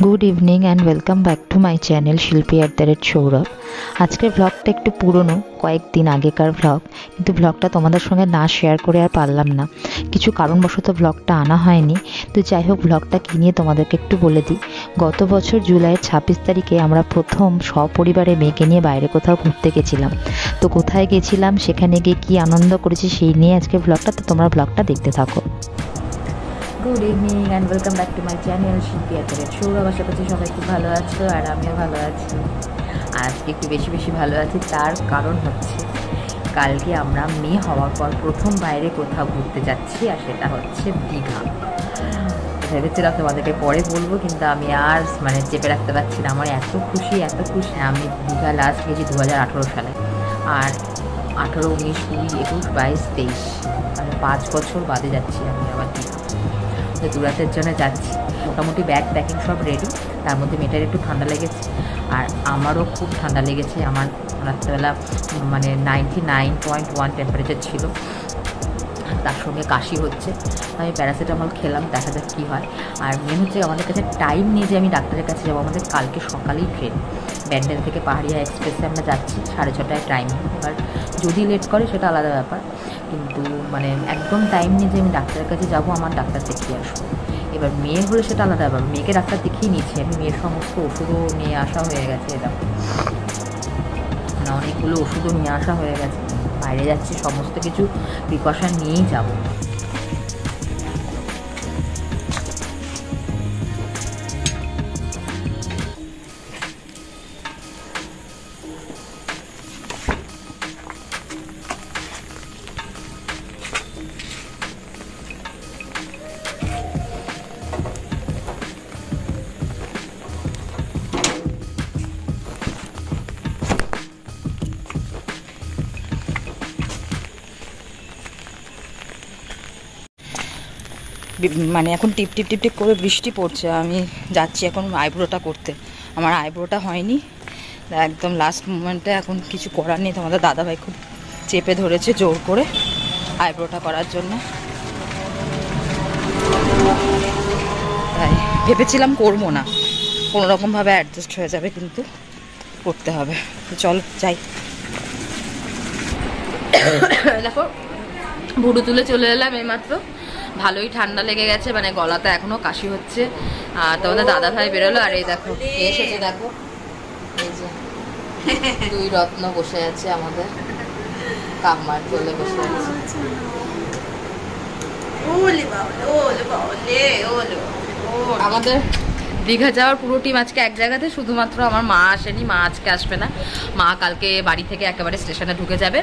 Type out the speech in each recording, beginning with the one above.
Good evening and welcome back to my channel শিল্পী @সৌরভ। আজকের ব্লগটা একটু পুরনো, কয়েকদিন আগেকার ব্লগ, কিন্তু ব্লগটা তোমাদের সঙ্গে না শেয়ার করে আর পারলাম না, কিছু কারণবশত ব্লগটা আনা হয়নি। তো যাই হোক, ব্লগটা কী নিয়ে তোমাদেরকে একটু বলে দিই। গত বছর জুলাইয়ের 26 তারিখে আমরা প্রথম সপরিবারে মেয়েকে নিয়ে বাইরে কোথাও ঘুরতে গেছিলাম। তো কোথায় গেছিলাম, সেখানে গিয়ে কী আনন্দ করেছি সেই নিয়ে আজকে ব্লগটা। তো তোমরা ব্লগটা দেখতে থাকো। Good evening and welcome back to my channel শিল্পী @সৌরভ। আশা করছি সবাই খুব ভালো আছো আর আমিও ভালো আছি। আজকে একটু বেশি বেশি ভালো আছি, তার কারণ হচ্ছে কালকে আমরা মেয়ে হওয়ার পর প্রথম বাইরে কোথাও ঘুরতে যাচ্ছি, আর সেটা হচ্ছে দীঘা। ভেবেছিলাম তোমাদেরকে পরে বলবো, কিন্তু আমি আর চেপে রাখতে পারছি না। আমার এত খুশি আমি দীঘা লাস্ট গেছি 2018 সালে, আর 18, 19, 20, 21, 22, 23 5 বছর বাদে যাচ্ছি আমি আবার দীঘা। দু রাতের জন্য যাচ্ছি। মোটামুটি ব্যাগ প্যাকিং সব রেডি। তার মধ্যে মেয়েটার একটু ঠান্ডা লেগেছে, আর আমারও খুব ঠান্ডা লেগেছে। আমার রাত্রেবেলা 99.1 টেম্পারেচার ছিল, তার সঙ্গে কাশি হচ্ছে। আমি প্যারাসিটামল খেলাম, দেখা যাক কী হয়। আর মেন হচ্ছে আমাদের কাছে টাইম নিয়ে যে আমি ডাক্তারের কাছে যাবো। আমাদের কালকে সকালেই ট্রেন, ব্যান্ডেল থেকে পাহাড়িয়া এক্সপ্রেসে আমরা যাচ্ছি 6:30টায় টাইম। এবার যদি লেট করে সেটা আলাদা ব্যাপার, কিন্তু একদম টাইম নিয়ে যে আমি ডাক্তারের কাছে যাব, আমার ডাক্তার দেখিয়ে আসবো। এবার মেয়ের হলে সেটা আলাদা ব্যাপার, মেয়েকে ডাক্তার দেখিয়ে নিয়েছি আমি। মেয়ের সমস্ত ওষুধও নিয়ে আসা হয়ে গেছে, এটা অনেকগুলো ওষুধও নিয়ে আসা হয়ে গেছে। বাইরে যাচ্ছি, সমস্ত কিছু প্রিকশন নিয়েই যাব। এখন টিপ টিপ টিপ টিপ করে বৃষ্টি পড়ছে। আমি যাচ্ছি এখন আইব্রোটা করতে। আমার আইব্রোটা হয়নি, একদম লাস্ট মোমেন্টে। এখন কিছু করার নেই, তোমাদের দাদাভাই খুব চেপে ধরেছে জোর করে আইব্রোটা করার জন্য। তাই ভেবেছিলাম করবো না, কোনোরকমভাবে অ্যাডজাস্ট হয়ে যাবে, কিন্তু করতে হবে। তো চলো যাই। দেখো, ভুরু তুলে চলে এলাম এইমাত্র। ভালোই ঠান্ডা লেগে গেছে, গলাতে এখনো কাশি হচ্ছে। আর তোমাদের দাদা ভাই বেরোলো, আর এই দেখো এসেছে, দেখো এই যে দুই রত্ন বসে আছে, আমাদের কাম্মার কোলে বসে আছে। আমাদের দীঘা যাওয়ার পুরো টিম আজকে এক জায়গাতে, শুধুমাত্র আমার মা আসেনি। মা আজকে আসবে না, মা কালকে বাড়ি থেকে একেবারে স্টেশনে ঢুকে যাবে।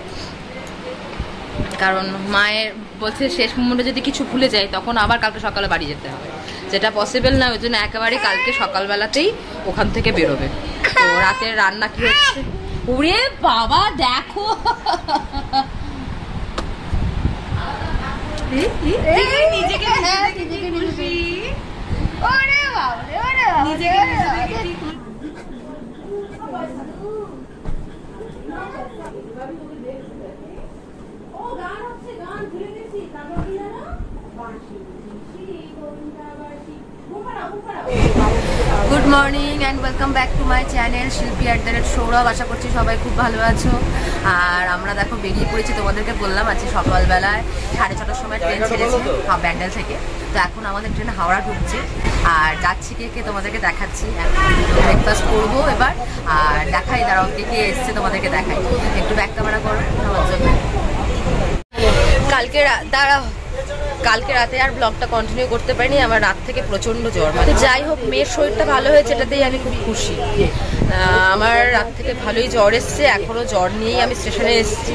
কারণ মায়ের বলছে শেষ মোমেন্টে যদি কিছু ভুলে যায় তখন আবার কালকে সকালে বাড়ি যেতে হবে, যেটা পসিবল না। ওই জন্য একেবারে কালকে সকালবেলাতেই ওখান থেকে বেরোবে। তো রাতের রান্না কি হচ্ছে, ওরে বাবা দেখো, good morning and welcome back to my channel শিল্পী @সৌরভ। আশা করছি সবাই খুব ভালো আছো। আর আমরা দেখো বেরিয়ে পড়েছি, তোমাদেরকে বললাম আজকে সকালবেলায় 6:30টার সময় ট্রেন ছেড়েছে ব্যান্ডেল থেকে। তো এখন আমাদের ট্রেন হাওড়া ঢুকছে, আর যাচ্ছি কে তোমাদেরকে দেখাচ্ছি। ব্রেকফাস্ট করবো এবার, আর দেখাই, দাঁড়াও কে কে এসছে তোমাদেরকে দেখাই। একটু ব্যাক ক্যামেরা করো আমার জন্য। কালকে রাতে আর ব্লগটা কন্টিনিউ করতে পারিনি, আমার রাত থেকে প্রচণ্ড জ্বর। যাই হোক, মেয়ের শরীরটা ভালো হয়েছে, এটাতেই আমি খুব খুশি। আমার রাত থেকে ভালোই জ্বর এসছে, এখনও জ্বর নিয়েই আমি স্টেশনে এসেছি।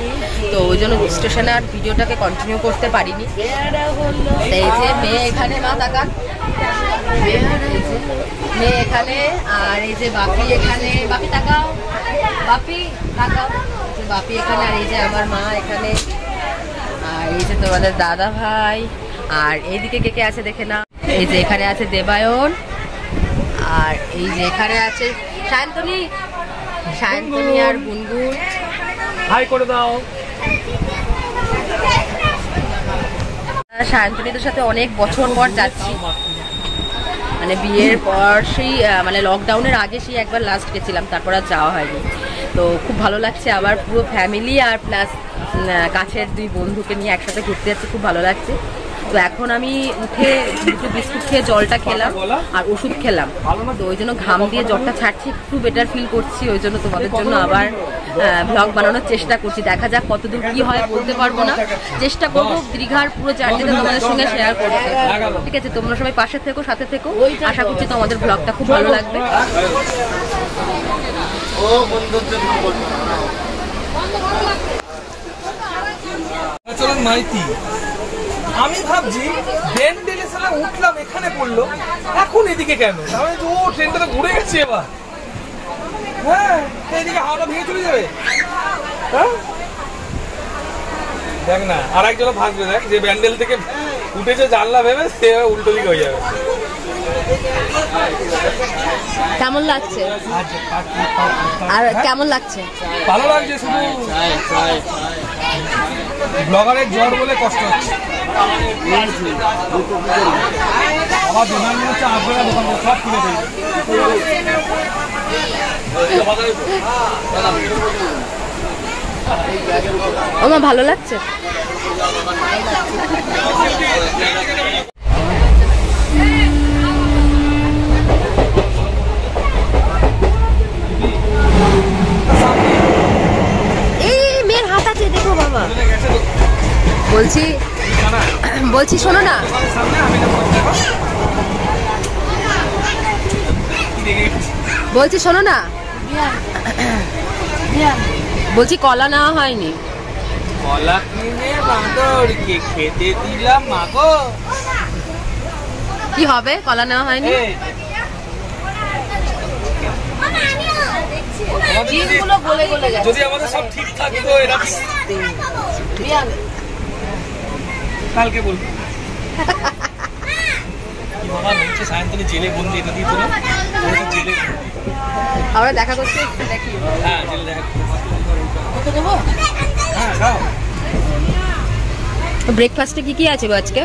তো ওই জন্য স্টেশনে আর ভিডিওটাকে কন্টিনিউ করতে পারিনি। এই যে মেয়ে এখানে, মা তাকান, মেয়ে এখানে, আর এই যে বাপি এখানে, বাপি তাকাও, বাপি তাকাও, বাপি এখানে, আর এই যে আমার মা এখানে, আর এই যে তোমাদের দাদা ভাই। আর এইদিকে কে কে আছে দেখে না, এই যে এখানে আছে দেবায়ন, আর এই যে এখানে আছে সায়ন্তনী আর গুনগুন। হাই করে দাও। সায়ন্তনীদের সাথে অনেক বছর পর যাচ্ছি। মানে বিয়ের পর সেই মানে লকডাউনের আগে সেই একবার লাস্ট গেছিলাম, তারপর আর যাওয়া হয়নি। তো খুব ভালো লাগছে, আবার পুরো ফ্যামিলি আর প্লাস কাছের 2 বন্ধুকে নিয়ে একসাথে ঘুরতে যাচ্ছি, খুব ভালো লাগছে। তো এখন আমি উঠে দুটো বিস্কুট খেয়ে জলটা খেলাম আর ওষুধ খেলাম, তো ওই জন্য ঘাম দিয়ে জ্বরটা ছাড়ছি, একটু বেটার ফিল করছি। ওই জন্য তোমাদের জন্য আবার ব্লগ বানানোর চেষ্টা করছি, দেখা যাক কতদূর কি হয় বলতে পারবো না, চেষ্টা করবো দীঘার পুরো জার্নিটা তোমাদের সঙ্গে শেয়ার করতে। ঠিক আছে, তোমরা সবাই পাশে থেকো, সাথে থেকো, আশা করছি তোমাদের ব্লগটা খুব ভালো লাগবে। আমি ভাবছি ব্যান্ডেলে সালা উঠলাম, এখানে পড়লো, এখন এদিকে কেন? তাহলে ও ট্রেনটা তো ঘুরে গেছে এবার। হ্যাঁ, এদিকে হাওড়া ভেঙে চলে যাবে। হ্যাঁ দেখ না, আর একজন ভাববে, দেখ যে ব্যান্ডেল থেকে উঠেছে জানলা ভেবে, সে উল্টো দিকে হয়ে যাবে। কেমন লাগছে? আর কেমন লাগছে? ভালো লাগছে, শুধু ব্লগারের জ্বর বলে কষ্ট হচ্ছে। আবার দোকান হচ্ছে, আপনারা দোকান সব খুলে দেবে। ওমা ভালো লাগছে। বলছি শোনো না, বলছি শোনো না, বলছি কলা নেওয়া হয়নি। কলা কিনে বাঁদরকে খেতে দিলাম মাগো। কি হবে? কলা নেওয়া হয়নি। যদি আমাদের সব ঠিক থাকতো, এরা কালকে বলবো। সায়ন্তনী জেলে বন্দি, এটা দিয়ে তোলা জেলে। আমরা দেখা করতে দেখি। হ্যাঁ, জেলে দেখা করতে। ব্রেকফাস্টে কি কি আছে গো আজকে?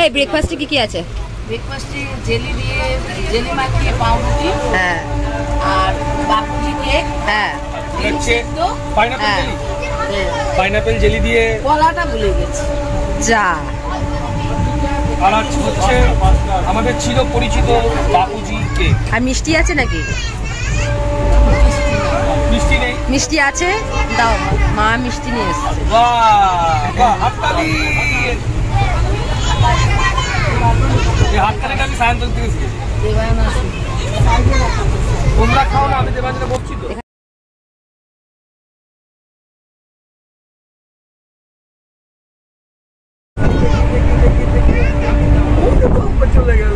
এই ব্রেকফাস্টে কি কি আছে? ব্রেকফাস্টে জেলি দিয়ে, জেলি মাখিয়ে পাউরুটি, হ্যাঁ, আর বাপুজি কেক, হ্যাঁ, পাইনাপেল জেলি দিয়ে। কলাটা ভুলে গেছি। যা। আর হচ্ছে আমাদের ছিল পরিচিত বাপুজি কেক। আর মিষ্টি আছে নাকি? মিষ্টি নেই। মিষ্টি আছে, দাও। মা মিষ্টি নিয়ে এসেছে। বাহ, হাততালি। এই হাততালিটা আমি সায়ন্তন থেকে শিখেছি। তোমরা খাও না, আমি দেবাঞ্জনে বলছি তো। চলে গেল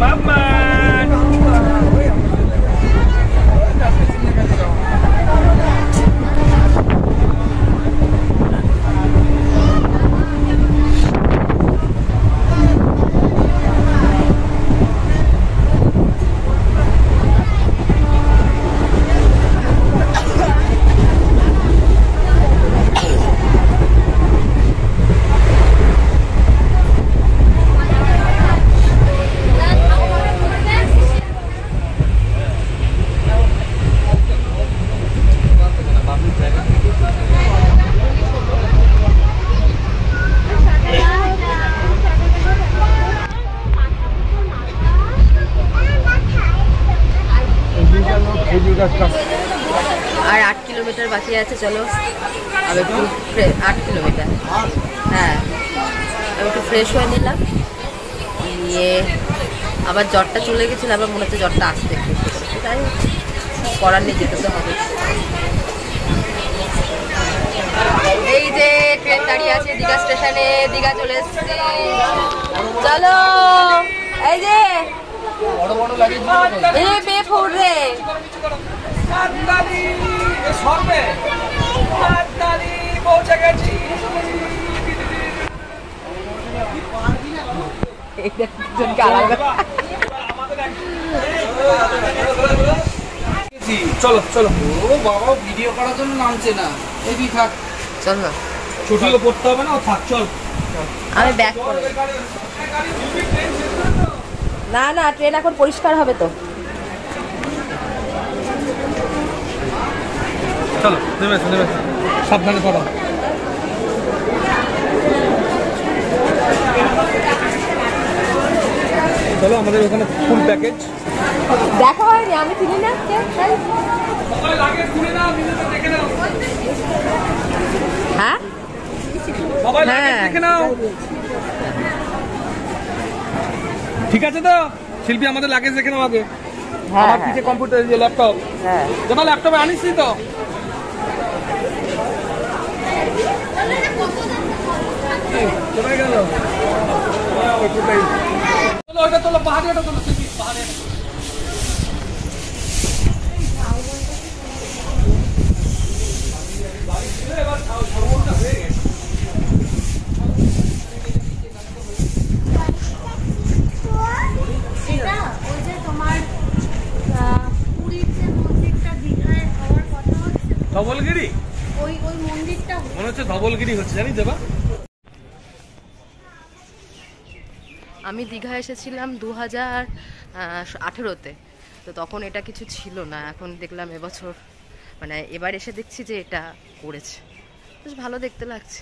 মামা। আর 8 কিলোমিটার বাকি আছে, চলো আমি একটু 8 কিলোমিটার। হ্যাঁ, আমি একটু ফ্রেশ হয়ে নিলাম, নিয়ে আবার জ্বরটা চলে গেছিল, আবার মনে হচ্ছে জ্বরটা আসতে একটু, তাই করার নিয়ে যেতে তো হবে। এই যে ট্রেন দাঁড়িয়ে আছে দীঘা স্টেশনে, দীঘা চলে এসেছি, চলো। এই যে এই বেফোর রে পৌঁছে গেছি। চলো চলো। ও বাবা, ভিডিও করার জন্য নামছে না। এই থাক, চলো। ছুটিও পড়তে হবে না, ও থাক, চল। আমি ব্যাক করে না না, ট্রেন এখন পরিষ্কার হবে তো। চলো নেমে সাবধানে করো। চলো আমাদের ওখানে ফুল প্যাকেজ। দেখা হয়নি, আমি চিনি না। হ্যাঁ ঠিক আছে তো শিল্পী, আমাদের লাগেজ দেখে নাও আগে। হ্যাঁ আমার পিঠে কম্পিউটার, যে ল্যাপটপ, হ্যাঁ যেমন ল্যাপটপে আনিস নি তো? কোথায় গেল? চলো ওইটা তোলো, পাহাড়ি ওটা তোলো, পাহাড়ি। ধবলগিরি, ওই মন্দিরটা মনে হচ্ছে ধবলগিরি হচ্ছে, জানিস দেবা? আমি দীঘা এসেছিলাম 2018-তে, তো তখন এটা কিছু ছিল না। এখন দেখলাম এবছর, মানে এবার এসে দেখছি যে এটা করেছে, বেশ ভালো দেখতে লাগছে।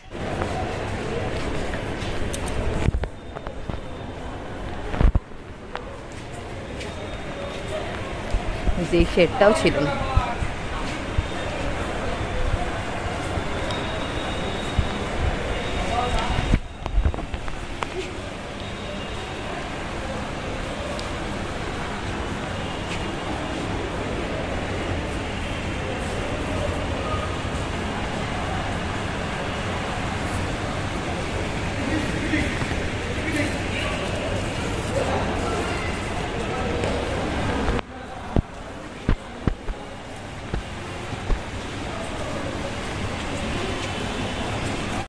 যে শেডটাও ছিল না।